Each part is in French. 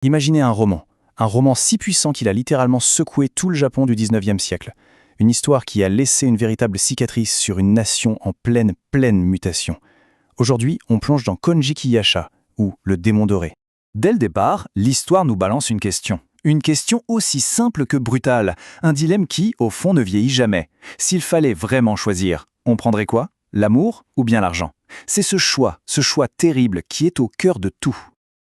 Imaginez un roman si puissant qu'il a littéralement secoué tout le Japon du 19e siècle. Une histoire qui a laissé une véritable cicatrice sur une nation en pleine mutation. Aujourd'hui, on plonge dans Konjiki Yasha, ou le démon doré. Dès le départ, l'histoire nous balance une question. Une question aussi simple que brutale. Un dilemme qui, au fond, ne vieillit jamais. S'il fallait vraiment choisir, on prendrait quoi? L'amour ou bien l'argent? C'est ce choix terrible qui est au cœur de tout.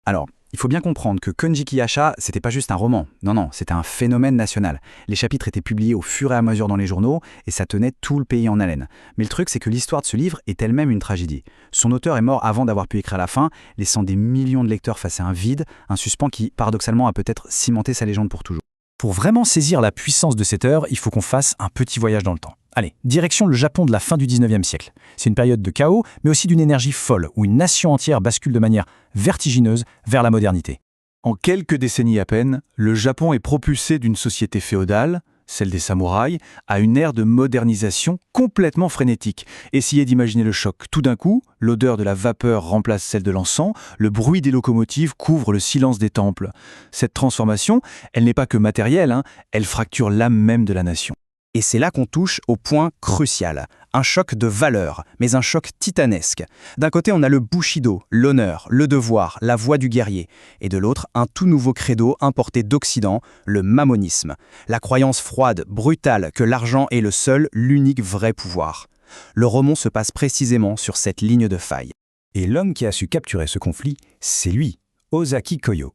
Alors, il faut bien comprendre que Konjiki Yasha, c'était pas juste un roman. Non, c'était un phénomène national. Les chapitres étaient publiés au fur et à mesure dans les journaux et ça tenait tout le pays en haleine. Mais le truc, c'est que l'histoire de ce livre est elle-même une tragédie. Son auteur est mort avant d'avoir pu écrire la fin, laissant des millions de lecteurs face à un vide, un suspens qui, paradoxalement, a peut-être cimenté sa légende pour toujours. Pour vraiment saisir la puissance de cette œuvre, il faut qu'on fasse un petit voyage dans le temps. Allez, direction le Japon de la fin du 19e siècle. C'est une période de chaos, mais aussi d'une énergie folle, où une nation entière bascule de manière vertigineuse vers la modernité. En quelques décennies à peine, le Japon est propulsé d'une société féodale, celle des samouraïs, à une ère de modernisation complètement frénétique. Essayez d'imaginer le choc. Tout d'un coup, l'odeur de la vapeur remplace celle de l'encens, le bruit des locomotives couvre le silence des temples. Cette transformation, elle n'est pas que matérielle, elle fracture l'âme même de la nation. Et c'est là qu'on touche au point crucial, un choc de valeurs, mais un choc titanesque. D'un côté, on a le Bushido, l'honneur, le devoir, la voix du guerrier, et de l'autre, un tout nouveau credo importé d'Occident, le mammonisme, la croyance froide, brutale, que l'argent est le seul, l'unique vrai pouvoir. Le roman se passe précisément sur cette ligne de faille. Et l'homme qui a su capturer ce conflit, c'est lui, Ozaki Koyo.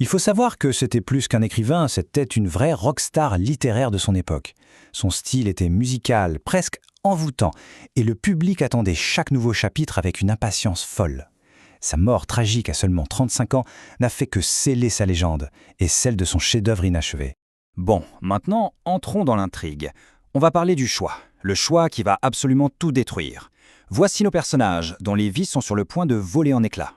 Il faut savoir que c'était plus qu'un écrivain, c'était une vraie rockstar littéraire de son époque. Son style était musical, presque envoûtant, et le public attendait chaque nouveau chapitre avec une impatience folle. Sa mort tragique à seulement 35 ans n'a fait que sceller sa légende, et celle de son chef-d'œuvre inachevé. Bon, maintenant, entrons dans l'intrigue. On va parler du choix, le choix qui va absolument tout détruire. Voici nos personnages, dont les vies sont sur le point de voler en éclats.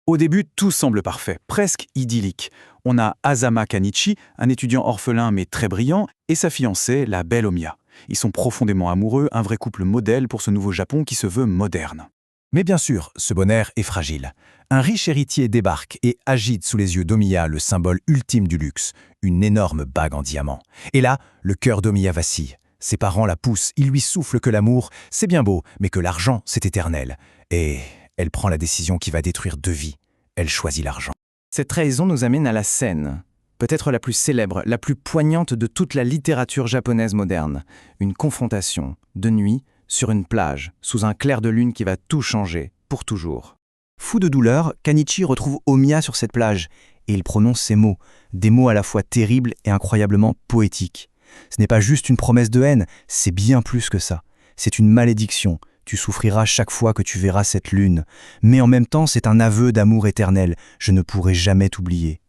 Au début, tout semble parfait, presque idyllique. On a Asama Kanichi, un étudiant orphelin mais très brillant, et sa fiancée, la belle Omiya. Ils sont profondément amoureux, un vrai couple modèle pour ce nouveau Japon qui se veut moderne. Mais bien sûr, ce bonheur est fragile. Un riche héritier débarque et agite sous les yeux d'Omiya le symbole ultime du luxe, une énorme bague en diamant. Et là, le cœur d'Omiya vacille. Ses parents la poussent, ils lui soufflent que l'amour, c'est bien beau, mais que l'argent, c'est éternel. Et elle prend la décision qui va détruire 2 vies. Elle choisit l'argent. Cette trahison nous amène à la scène, peut-être la plus célèbre, la plus poignante de toute la littérature japonaise moderne. Une confrontation, de nuit, sur une plage, sous un clair de lune qui va tout changer, pour toujours. Fou de douleur, Kanichi retrouve Omiya sur cette plage, et il prononce ces mots, des mots à la fois terribles et incroyablement poétiques. Ce n'est pas juste une promesse de haine, c'est bien plus que ça. C'est une malédiction. Tu souffriras chaque fois que tu verras cette lune. Mais en même temps, c'est un aveu d'amour éternel. Je ne pourrai jamais t'oublier.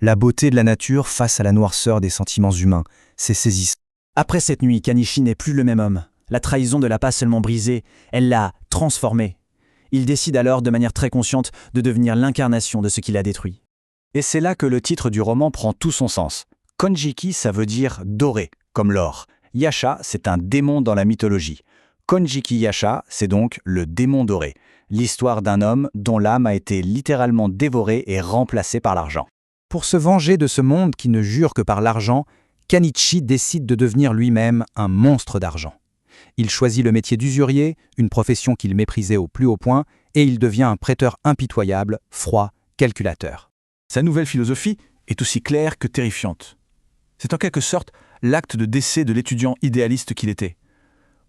La beauté de la nature face à la noirceur des sentiments humains, c'est saisissant. Après cette nuit, Kanichi n'est plus le même homme. La trahison ne l'a pas seulement brisé, elle l'a transformé. Il décide alors, de manière très consciente, de devenir l'incarnation de ce qu'il a détruit. Et c'est là que le titre du roman prend tout son sens. Konjiki, ça veut dire doré, comme l'or. Yasha, c'est un démon dans la mythologie. Konjiki Yasha, c'est donc le démon doré, l'histoire d'un homme dont l'âme a été littéralement dévorée et remplacée par l'argent. Pour se venger de ce monde qui ne jure que par l'argent, Kanichi décide de devenir lui-même un monstre d'argent. Il choisit le métier d'usurier, une profession qu'il méprisait au plus haut point, et il devient un prêteur impitoyable, froid, calculateur. Sa nouvelle philosophie est aussi claire que terrifiante. C'est en quelque sorte l'acte de décès de l'étudiant idéaliste qu'il était.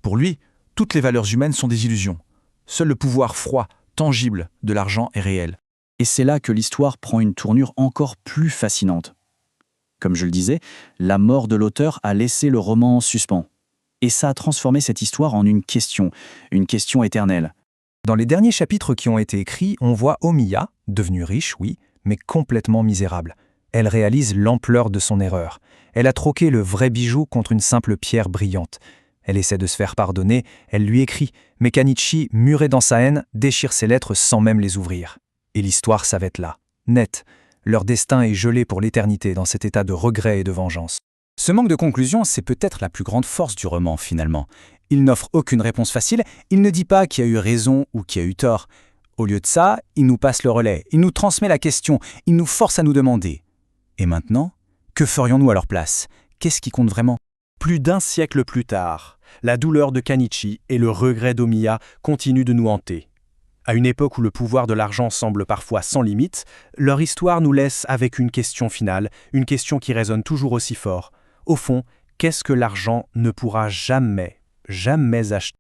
Pour lui, toutes les valeurs humaines sont des illusions. Seul le pouvoir froid, tangible de l'argent est réel. Et c'est là que l'histoire prend une tournure encore plus fascinante. Comme je le disais, la mort de l'auteur a laissé le roman en suspens. Et ça a transformé cette histoire en une question éternelle. Dans les derniers chapitres qui ont été écrits, on voit Omiya, devenue riche, oui, mais complètement misérable. Elle réalise l'ampleur de son erreur. Elle a troqué le vrai bijou contre une simple pierre brillante. Elle essaie de se faire pardonner, elle lui écrit, mais Kanichi, muré dans sa haine, déchire ses lettres sans même les ouvrir. Et l'histoire s'arrête là, net. Leur destin est gelé pour l'éternité dans cet état de regret et de vengeance. Ce manque de conclusion, c'est peut-être la plus grande force du roman, finalement. Il n'offre aucune réponse facile, il ne dit pas qui a eu raison ou qui a eu tort. Au lieu de ça, il nous passe le relais, il nous transmet la question, il nous force à nous demander. Et maintenant, que ferions-nous à leur place? Qu'est-ce qui compte vraiment? Plus d'un siècle plus tard, la douleur de Kanichi et le regret d'Omiya continuent de nous hanter. À une époque où le pouvoir de l'argent semble parfois sans limite, leur histoire nous laisse avec une question finale, une question qui résonne toujours aussi fort. Au fond, qu'est-ce que l'argent ne pourra jamais acheter?